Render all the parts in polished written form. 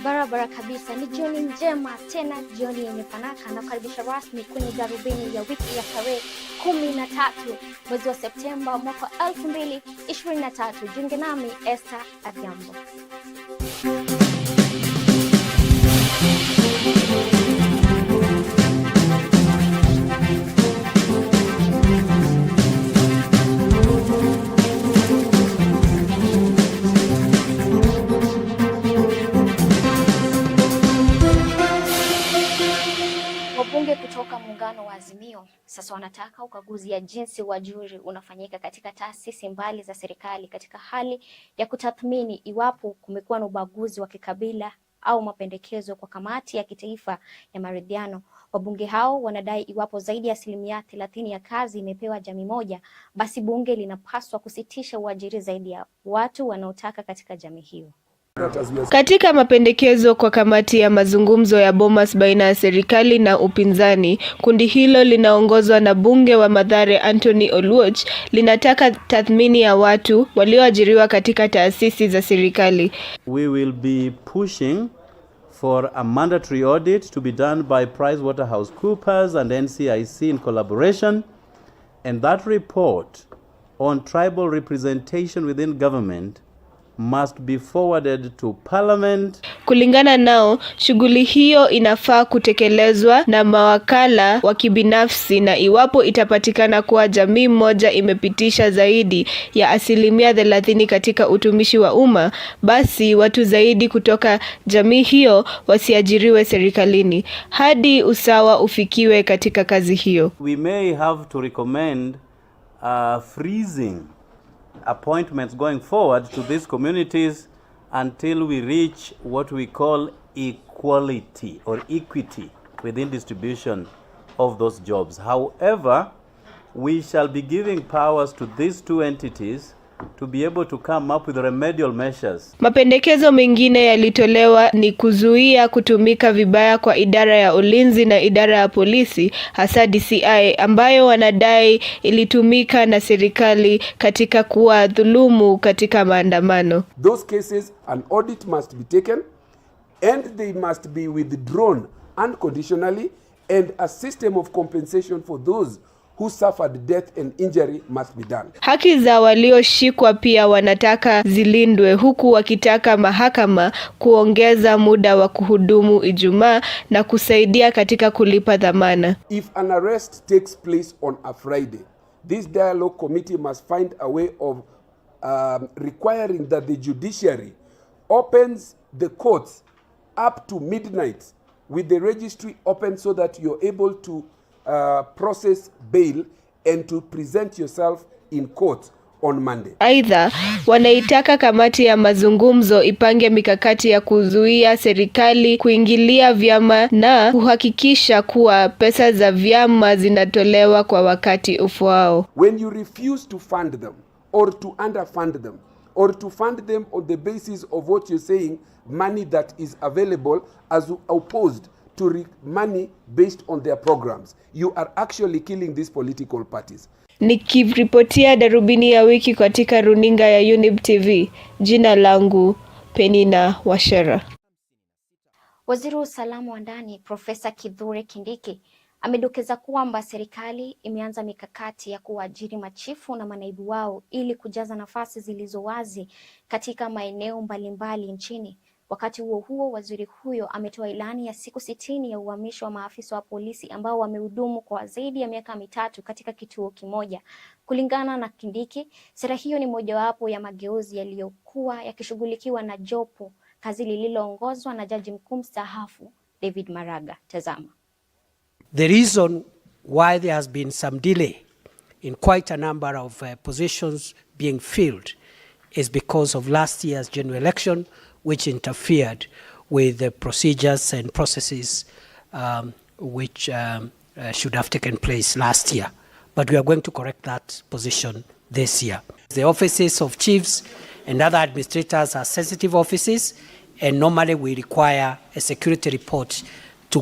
Barabara kabisa, ni jioni njema, tena jioni yenye fanaka, na kukaribisha rasmi kwenye Darubini ya wiki ya tarehe 13 mwezi wa Septemba mwaka 2023. Jiunge nami Esther Adhiambo. Wabunge kutoka muungano wa Azimio sasa wanataka ukaguzi ya jinsi uajiri unafanyika katika taasisi mbali za serikali katika hali ya kutathmini iwapo kumekuwa na ubaguzi wa kikabila au mapendekezo kwa kamati ya kitaifa ya maridhiano. Wabunge hao wanadai iwapo zaidi ya 30% ya kazi imepewa jamii moja, basi bunge linapaswa kusitisha uajiri zaidi ya watu wanaotaka katika jamii hiyo. Katika mapendekezo kwa kamati ya mazungumzo ya Bomas baina ya serikali na upinzani, kundi hilo linaongozwa na bunge wa Mathare Anthony Oluoch linataka tathmini ya watu walioajiriwa katika taasisi za serikali. We will be pushing for a mandatory audit to be done by PricewaterhouseCoopers and NCIC in collaboration, and that report on tribal representation within government must be forwarded to Parliament. Kulingana nao, shughuli hiyo inafaa kutekelezwa na mawakala wa kibinafsi, na iwapo itapatikana kuwa jamii moja imepitisha zaidi ya 30% katika utumishi wa umma, basi watu zaidi kutoka jamii hiyo wasiajiriwe serikalini hadi usawa ufikiwe katika kazi hiyo. We may have to recommend freezing appointments going forward to these communities until we reach what we call equality or equity within distribution of those jobs. However, we shall be giving powers to these two entities to be able to come up with remedial measures. Mapendekezo mengine yalitolewa ni kuzuia kutumika vibaya kwa idara ya ulinzi na idara ya polisi, hasa DCI, ambayo wanadai ilitumika na serikali katika kuwadhulumu katika maandamano. Those cases, an audit must be taken and they must be withdrawn unconditionally, and a system of compensation for those who suffered death and injury must be done. Haki za walioshikwa pia wanataka zilindwe, huku wakitaka mahakama kuongeza muda wa kuhudumu Ijumaa na kusaidia katika kulipa dhamana. If an arrest takes place on a Friday, this dialogue committee must find a way of requiring that the judiciary opens the courts up to midnight with the registry open so that you're able to process bail and to present yourself in court on Monday. Aidha, wanaitaka kamati ya mazungumzo ipange mikakati ya kuzuia serikali kuingilia vyama na kuhakikisha kuwa pesa za vyama zinatolewa kwa wakati ufaao. When you refuse to fund them or to underfund them or to fund them on the basis of what you're saying, money that is available as opposed to money based on their programs, you are actually killing these political parties. Nikiripotia Darubini ya wiki katika runinga ya Younib TV, jina langu Penina Washera. Waziri wa usalama wa ndani Profesa Kithure Kindiki amedokeza kwamba serikali imeanza mikakati ya kuajiri machifu na manaibu wao ili kujaza nafasi zilizo wazi katika maeneo mbalimbali nchini. Wakati huo huo, waziri huyo ametoa ilani ya siku 60 ya uhamisho wa maafisa wa polisi ambao wamehudumu kwa zaidi ya miaka 3 katika kituo kimoja. Kulingana na Kindiki, sera hiyo ni mojawapo ya mageuzi yaliyokuwa yakishughulikiwa na jopo kazi lililoongozwa na jaji mkuu mstaafu David Maraga. Tazama. The reason why there has been some delay in quite a number of positions being filled is because of last year's general election, which interfered with the procedures and processes which should have taken place last year. But we are going to correct that position this year. The offices of chiefs and other administrators are sensitive offices, and normally we require a security report to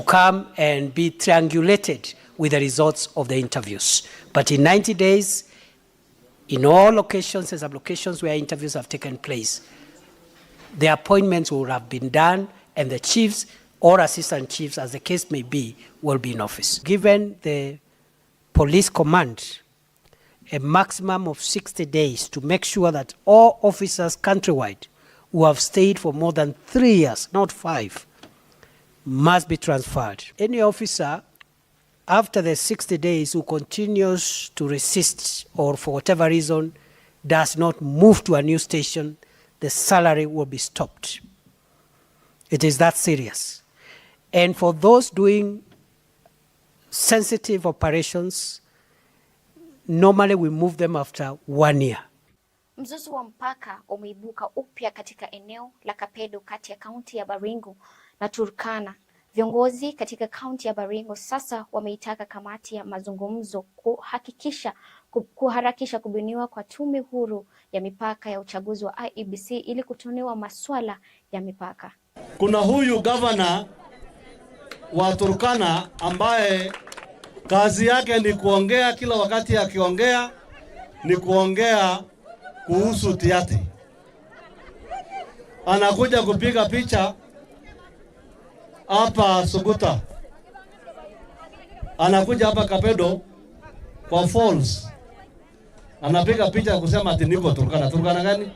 come and be triangulated with the results of the interviews. But in 90 days, in all locations and sub-locations where interviews have taken place, the appointments will have been done, and the chiefs or assistant chiefs, as the case may be, will be in office. Given the police command a maximum of 60 days to make sure that all officers countrywide who have stayed for more than 3 years, not 5, must be transferred. Any officer, after the 60 days, who continues to resist or for whatever reason does not move to a new station, the salary will be stopped. It is that serious. And for those doing sensitive operations, normally we move them after 1 year. Mzozo wa mpaka umeibuka upya katika eneo la Kapedo kati ya kaunti ya Baringo na Turkana. Viongozi katika kaunti ya Baringo sasa wameitaka kamati ya mazungumzo kuharakisha kubuniwa kwa tume huru ya mipaka ya uchaguzi wa IEBC ili kutonewa masuala ya mipaka. Kuna huyu gavana wa Turkana ambaye kazi yake ni kuongea, kila wakati akiongea ni kuongea kuhusu tiati. Anakuja kupiga picha hapa Suguta, anakuja hapa Kapedo kwa falls, anapiga picha kusema ati niko Turkana. Turkana gani?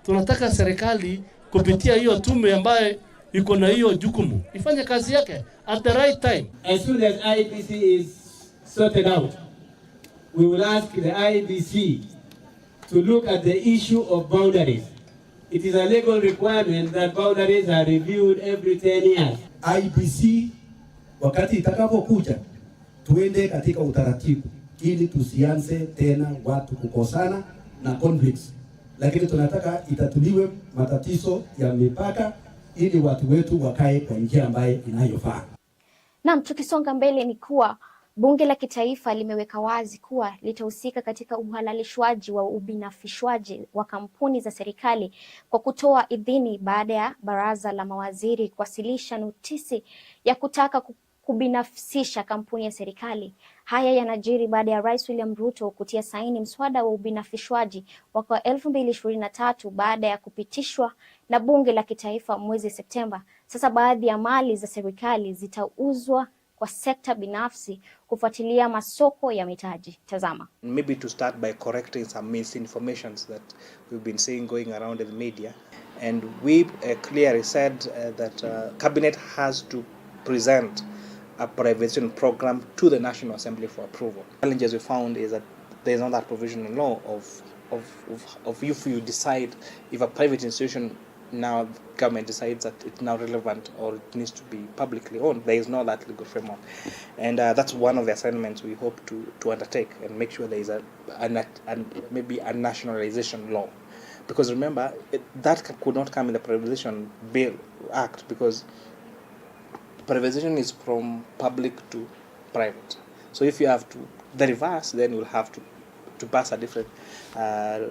Tunataka serikali kupitia hiyo tume ambaye iko na hiyo jukumu ifanye kazi yake at the right time. As soon as IEBC is sorted out, we will ask the IEBC to look at the issue of boundaries. It is a legal requirement that boundaries are reviewed every 10 years. IEBC wakati itakapokuja tuende katika utaratibu ili tusianze tena watu kukosana na conflicts, lakini tunataka itatuliwe matatizo ya mipaka ili watu wetu wakae kwa njia ambayo inayofaa. Naam, tukisonga mbele ni kuwa Bunge la Kitaifa limeweka wazi kuwa litahusika katika uhalalishwaji wa ubinafsishwaji wa kampuni za serikali kwa kutoa idhini baada ya baraza la mawaziri kuwasilisha notisi ya kutaka kubinafsisha kampuni ya serikali. Haya yanajiri baada ya Rais William Ruto kutia saini mswada wa ubinafsishwaji mwaka wa 2023 baada ya kupitishwa na Bunge la Kitaifa mwezi Septemba. Sasa baadhi ya mali za serikali zitauzwa kwa sekta binafsi kufuatilia masoko ya mitaji. Tazama. Maybe to start by correcting some misinformations that we've been seeing going around in the media, and we clearly said that cabinet has to present a privatization program to the National Assembly for approval. The challenges we found is that there is not that provision in law of if you decide, if a private institution now government decides that it's now relevant or it needs to be publicly owned, there is no that legal framework, and that's one of the assignments we hope to undertake and make sure there is maybe a nationalization law, because remember that could not come in the privatization bill act, because privatization is from public to private. So if you have to the reverse, then you'll have to pass a different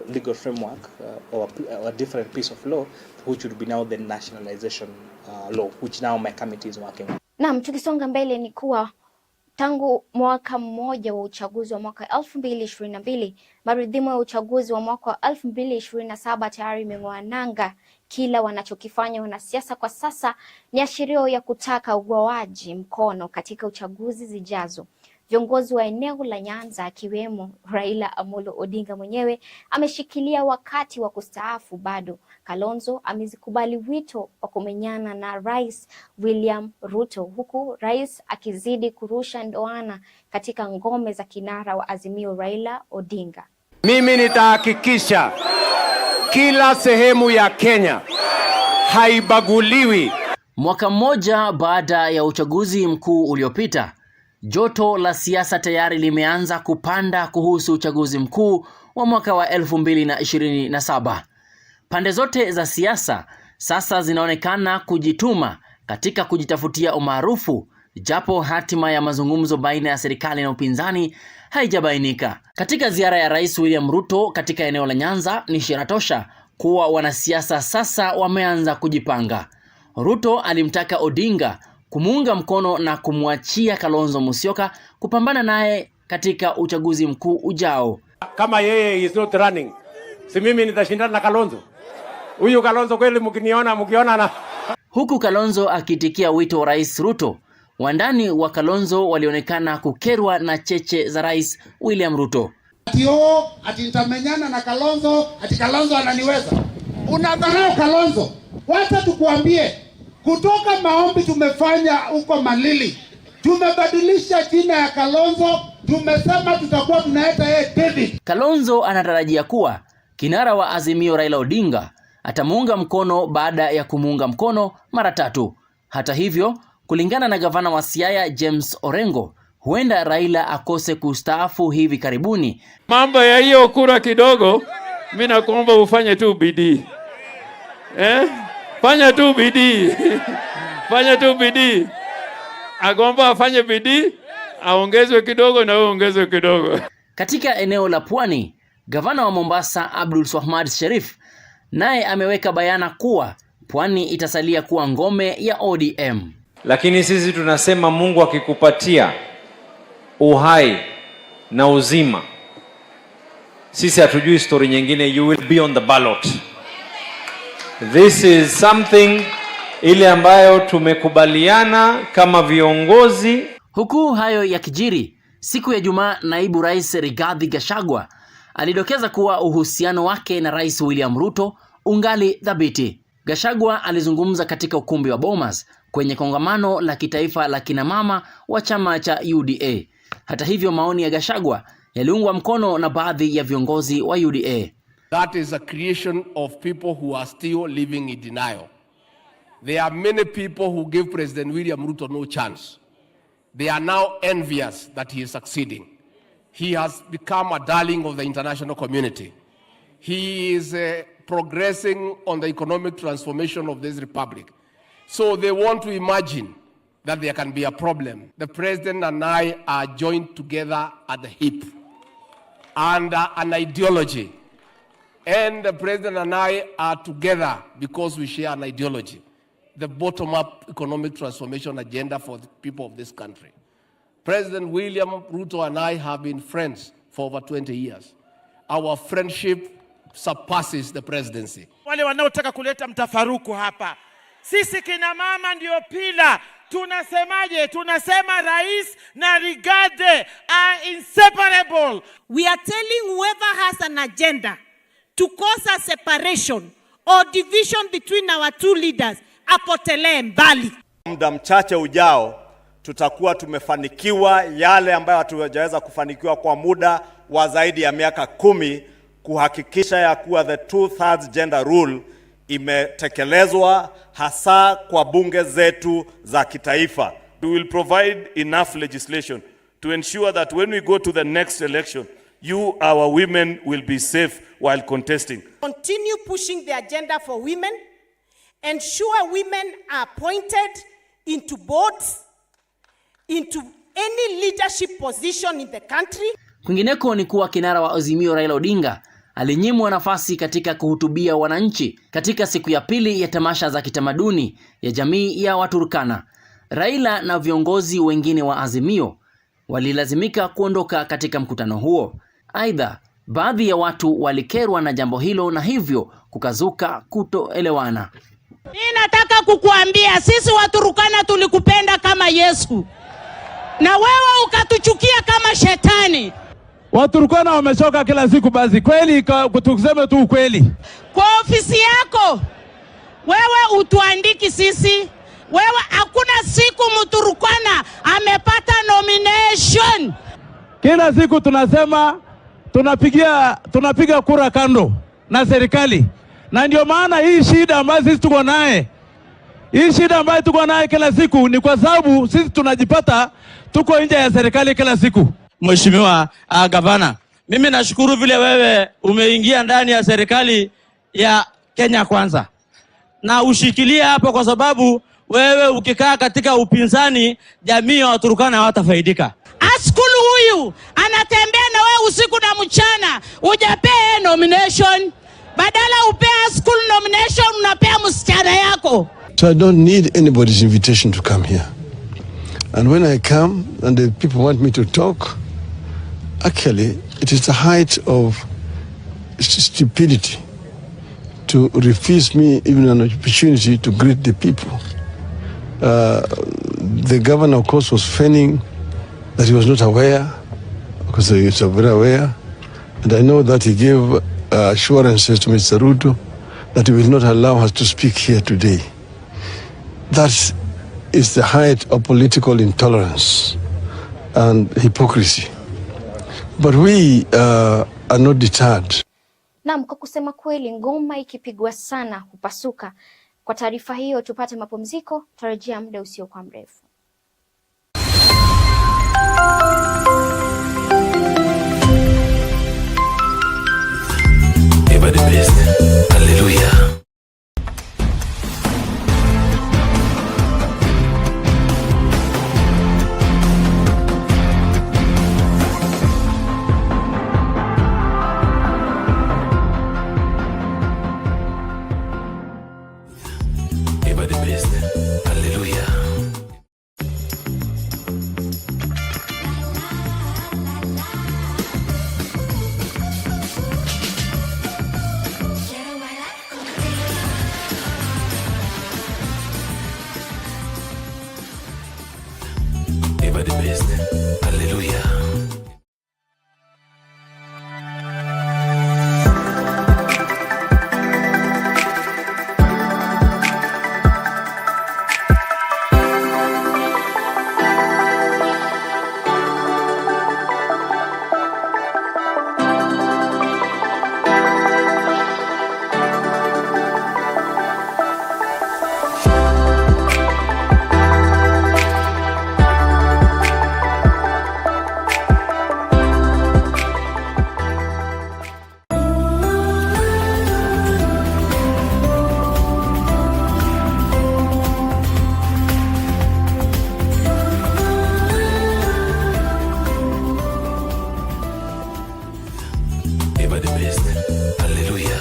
legal framework or a different piece of law, which would be now the nationalization law, which now my committee is working on. Naam, tukisonga mbele ni kuwa tangu mwaka mmoja wa uchaguzi wa mwaka 2022, maridhiano ya uchaguzi wa mwaka wa 2027 tayari imeng'oa nanga. Kila wanachokifanya wanasiasa kwa sasa ni ashirio ya kutaka ugawaji mkono katika uchaguzi zijazo. Viongozi wa eneo la Nyanza akiwemo Raila Amolo Odinga mwenyewe ameshikilia wakati wa kustaafu bado. Kalonzo amezikubali wito wa kumenyana na Rais William Ruto, huku rais akizidi kurusha ndoana katika ngome za kinara wa Azimio Raila Odinga. Mimi nitahakikisha kila sehemu ya Kenya haibaguliwi. Mwaka mmoja baada ya uchaguzi mkuu uliopita, joto la siasa tayari limeanza kupanda kuhusu uchaguzi mkuu wa mwaka wa 2027. Pande zote za siasa sasa zinaonekana kujituma katika kujitafutia umaarufu, japo hatima ya mazungumzo baina ya serikali na upinzani haijabainika. Katika ziara ya Rais William Ruto katika eneo la Nyanza ni ishara tosha kuwa wanasiasa sasa wameanza kujipanga. Ruto alimtaka Odinga kumuunga mkono na kumwachia Kalonzo Musyoka kupambana naye katika uchaguzi mkuu ujao. Kama yeye is not running, si mimi nitashindana na Kalonzo? Huyu Kalonzo kweli mkiona na huku Kalonzo akitikia wito wa Rais Ruto, wandani wa Kalonzo walionekana kukerwa na cheche za Rais William Ruto. Ati nitamenyana na Kalonzo, ati Kalonzo ananiweza. Unadharau Kalonzo. Wacha tukuambie, kutoka maombi tumefanya huko Malili, tumebadilisha jina ya Kalonzo, tumesema tutakuwa tunaita yeye David. Kalonzo anatarajia kuwa kinara wa Azimio Raila Odinga atamuunga mkono baada ya kumuunga mkono mara 3. Hata hivyo, kulingana na gavana wa Siaya James Orengo, huenda Raila akose kustaafu hivi karibuni. Mambo ya hiyo kura kidogo, mimi nakuomba ufanye tu bidii. Fanya tu bidii. Fanya tu bidii. Agomba afanye bidii, aongezwe kidogo na ongezwe kidogo. Katika eneo la Pwani, gavana wa Mombasa Abdul Swahmad Sharif naye ameweka bayana kuwa Pwani itasalia kuwa ngome ya ODM. Lakini sisi tunasema Mungu akikupatia uhai na uzima, sisi hatujui story nyingine, you will be on the ballot. This is something ile ambayo tumekubaliana kama viongozi. Huku hayo ya kijiri, siku ya Jumaa naibu rais Rigathi Gachagua alidokeza kuwa uhusiano wake na Rais William Ruto ungali thabiti. Gachagua alizungumza katika ukumbi wa Bomas kwenye kongamano la kitaifa la kina mama wa chama cha UDA. Hata hivyo, maoni ya Gachagua yaliungwa mkono na baadhi ya viongozi wa UDA. That is a creation of people who are still living in denial. There are many people who give President William Ruto no chance. They are now envious that he is succeeding. He has become a darling of the international community. He is progressing on the economic transformation of this republic. So they want to imagine that there can be a problem. The president and I are joined together at the hip under an ideology. And the president and I are together because we share an ideology. The bottom-up economic transformation agenda for the people of this country. President William Ruto and I have been friends for over 20 years. Our friendship surpasses the presidency. Wale wanaotaka kuleta mtafaruku hapa, sisi kina mama ndio pila. Tunasemaje? Tunasema rais na Rigathi are inseparable. We are telling whoever has an agenda to cause a separation or division between our two leaders, apotelee mbali. Muda mchache ujao tutakuwa tumefanikiwa yale ambayo hatujaweza kufanikiwa kwa muda wa zaidi ya miaka 10, kuhakikisha ya kuwa the 2/3 gender rule imetekelezwa hasa kwa bunge zetu za kitaifa. We will provide enough legislation to ensure that when we go to the next election, our women will be safe while contesting. Continue pushing the agenda for women. Ensure women are appointed into boards, into any leadership position in the country. Kwingineko ni kuwa kinara wa Azimio Raila Odinga alinyimwa nafasi katika kuhutubia wananchi katika siku ya pili ya tamasha za kitamaduni ya jamii ya Waturkana. Raila na viongozi wengine wa Azimio walilazimika kuondoka katika mkutano huo. Aidha, baadhi ya watu walikerwa na jambo hilo na hivyo kukazuka kutoelewana. Ninataka kukuambia sisi Waturkana tulikupenda kama Yesu, na wewe ukatuchukia kama shetani. Waturkana wamechoka kila siku basi. Kweli kutuseme tu kweli. Kwa ofisi yako wewe utuandiki sisi. Wewe hakuna siku Mturkana amepata nomination. Kila siku tunasema tunapiga kura kando na serikali. Na ndio maana hii shida ambayo sisi tuko naye. Hii shida ambayo tuko naye kila siku ni kwa sababu sisi tunajipata tuko nje ya serikali kila siku. Mheshimiwa gavana, mimi nashukuru vile wewe umeingia ndani ya serikali ya Kenya Kwanza. Na ushikilie hapo kwa sababu wewe ukikaa katika upinzani jamii ya Waturkana hawatafaidika. Askulu huyu anatembea na wewe usiku na mchana, hujapea nomination. Badala upea Askulu nomination, unapea msichana yako. So I don't need anybody's invitation to come here. And when I come and the people want me to talk, actually it is the height of stupidity to refuse me even an opportunity to greet the people. The governor, of course, was feigning that he was not aware, because he is very aware. And I know that he gave assurances to Mr. Ruto that he will not allow us to speak here today. That is the height of political intolerance and hypocrisy. But we are not deterred. Naam, kwa kusema kweli ngoma ikipigwa sana hupasuka. Kwa taarifa hiyo tupate mapumziko, tarajia muda usio kwa mrefu. Hallelujah. Hallelujah. Hallelujah.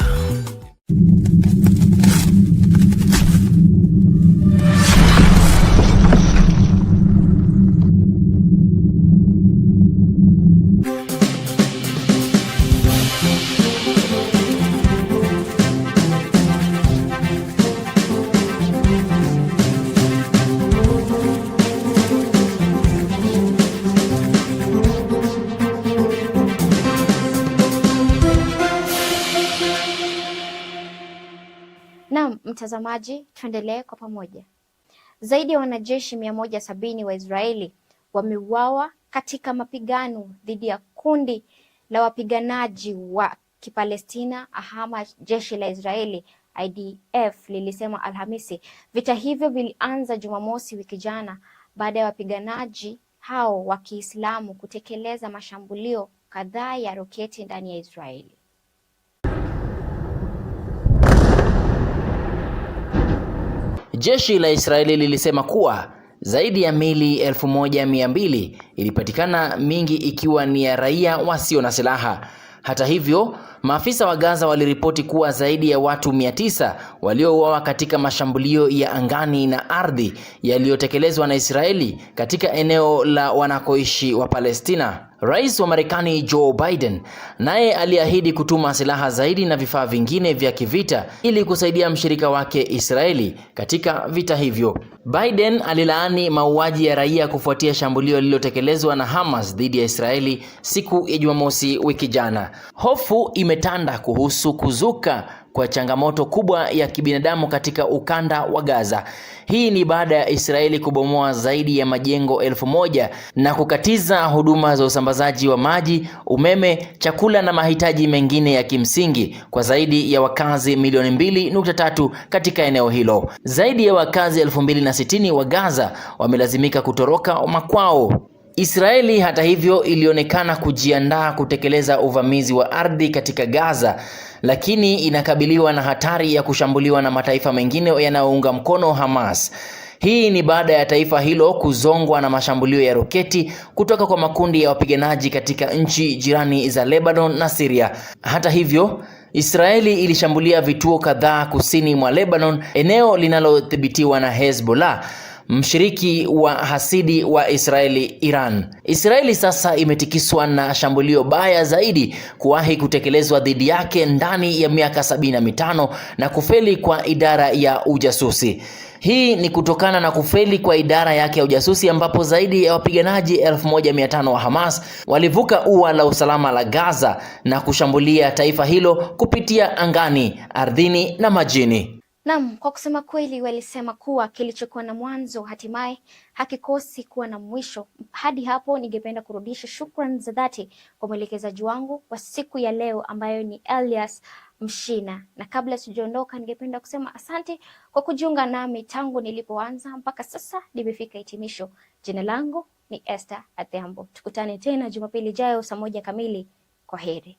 Naam, mtazamaji, tuendelee kwa pamoja. Zaidi ya wanajeshi 170 wa Israeli wameuawa katika mapigano dhidi ya kundi la wapiganaji wa Kipalestina, Hamas. Jeshi la Israeli IDF lilisema Alhamisi vita hivyo vilianza Jumamosi wiki jana baada ya wapiganaji hao wa Kiislamu kutekeleza mashambulio kadhaa ya roketi ndani ya Israeli. Jeshi la Israeli lilisema kuwa zaidi ya mili 1200 ilipatikana, mingi ikiwa ni ya raia wasio na silaha. Hata hivyo, maafisa wa Gaza waliripoti kuwa zaidi ya watu 900 waliouawa katika mashambulio ya angani na ardhi yaliyotekelezwa na Israeli katika eneo la wanakoishi wa Palestina. Rais wa Marekani Joe Biden naye aliahidi kutuma silaha zaidi na vifaa vingine vya kivita ili kusaidia mshirika wake Israeli katika vita hivyo. Biden alilaani mauaji ya raia kufuatia shambulio lililotekelezwa na Hamas dhidi ya Israeli siku ya Jumamosi wiki jana. Hofu imetanda kuhusu kuzuka kwa changamoto kubwa ya kibinadamu katika ukanda wa Gaza. Hii ni baada ya Israeli kubomoa zaidi ya majengo 1000 na kukatiza huduma za usambazaji wa maji, umeme, chakula na mahitaji mengine ya kimsingi kwa zaidi ya wakazi milioni 2.3 katika eneo hilo. Zaidi ya wakazi 2060 wa Gaza wamelazimika kutoroka makwao. Israeli hata hivyo ilionekana kujiandaa kutekeleza uvamizi wa ardhi katika Gaza, lakini inakabiliwa na hatari ya kushambuliwa na mataifa mengine yanayounga mkono Hamas. Hii ni baada ya taifa hilo kuzongwa na mashambulio ya roketi kutoka kwa makundi ya wapiganaji katika nchi jirani za Lebanon na Syria. Hata hivyo, Israeli ilishambulia vituo kadhaa kusini mwa Lebanon, eneo linalodhibitiwa na Hezbollah, mshiriki wa hasidi wa Israeli, Iran. Israeli sasa imetikiswa na shambulio baya zaidi kuwahi kutekelezwa dhidi yake ndani ya miaka 75 na kufeli kwa idara ya ujasusi. Hii ni kutokana na kufeli kwa idara yake ya ujasusi, ambapo zaidi ya wapiganaji 1500 wa Hamas walivuka ua la usalama la Gaza na kushambulia taifa hilo kupitia angani, ardhini na majini. Naam, kwa kusema kweli walisema kuwa kilichokuwa na mwanzo hatimaye hakikosi kuwa na mwisho. Hadi hapo ningependa kurudisha shukrani za dhati kwa mwelekezaji wangu wa siku ya leo ambayo ni Elias Mshina. Na kabla sijaondoka, ningependa kusema asante kwa kujiunga nami tangu nilipoanza mpaka sasa nimefika hitimisho. Jina langu ni Esther Adhiambo. Tukutane tena Jumapili ijayo saa 1 kamili. Kwaheri.